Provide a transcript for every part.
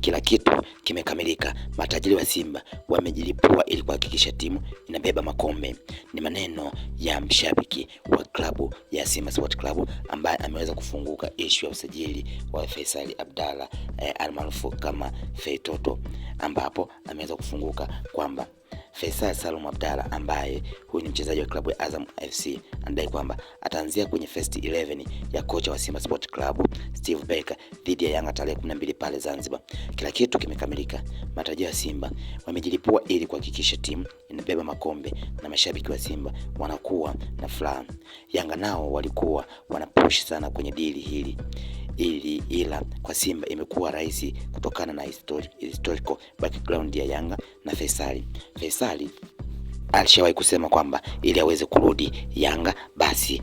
Kila kitu kimekamilika. Matajiri wa Simba wamejilipua ili kuhakikisha timu inabeba makombe. Ni maneno ya mshabiki wa klabu ya Simba Sport Club ambaye ameweza kufunguka issue ya usajili wa Faisal Abdalla almaarufu kama Feitoto, ambapo ameweza kufunguka kwamba Faisal Salum Abdalla ambaye huyu ni mchezaji wa klabu ya Azam FC anadai kwamba ataanzia kwenye first 11 ya kocha wa Simba Sport Club Steve Barker dhidi ya Yanga tarehe 12 pale Zanzibar. Kila kitu kimekamilika. Matajiri wa Simba wamejilipua ili kuhakikisha timu inabeba makombe na mashabiki wa Simba wanakuwa na furaha. Yanga nao walikuwa wanapush sana kwenye dili hili ila kwa Simba imekuwa rahisi kutokana na historical background ya Yanga na Faisal alishawahi kusema kwamba ili aweze kurudi Yanga basi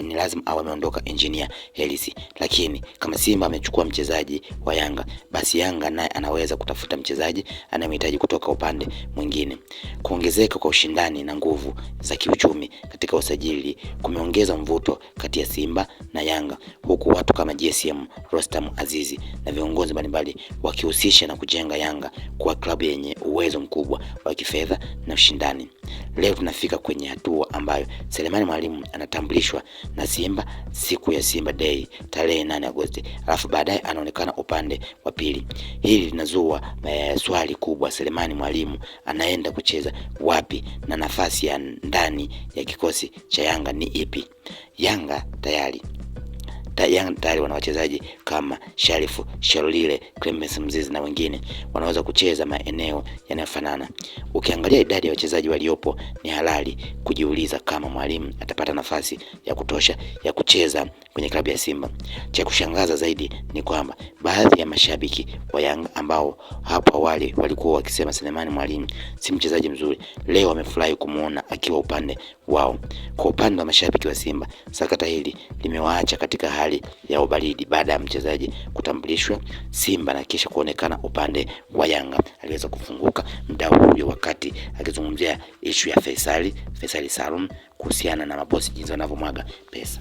ni lazima awe ameondoka engineer Hersi, lakini kama Simba amechukua mchezaji wa Yanga basi Yanga naye anaweza kutafuta mchezaji anayemhitaji kutoka upande mwingine. Kuongezeka kwa ushindani na nguvu za kiuchumi katika usajili kumeongeza mvuto kati ya Simba na Yanga, huku watu kama GSM Rostam Azizi na viongozi mbalimbali wakihusisha na kujenga Yanga kuwa klabu yenye uwezo mkubwa wa kifedha na ushindani. Leo tunafika kwenye hatua ambayo Selemani Mwalimu anatambulishwa na Simba siku ya Simba Day tarehe 8 Agosti, alafu baadaye anaonekana upande wa pili. Hili linazua swali kubwa, Selemani Mwalimu anaenda kucheza wapi na nafasi ya ndani ya kikosi cha Yanga ni ipi? Yanga tayari wana wachezaji kama Sharifu Sharulile, Clemens Mzizi na wengine wanaweza kucheza maeneo yanayofanana. Ukiangalia idadi ya wachezaji waliopo ni halali kujiuliza kama Mwalimu atapata nafasi ya kutosha ya kucheza kwenye klabu ya Simba. Cha kushangaza zaidi ni kwamba baadhi ya mashabiki wa Yanga ambao hapo awali walikuwa wakisema Selemani Mwalimu si mchezaji mzuri, leo wamefurahi kumuona akiwa upande wao. Kwa upande wa mashabiki wa Simba, sakata hili limewaacha katika hali ya ubaridi baada ya mchezaji kutambulishwa Simba na kisha kuonekana upande wa Yanga. Aliweza kufunguka mdau huyo wakati akizungumzia issue ya Faisal Salum kuhusiana na mabosi jinsi wanavyomwaga pesa.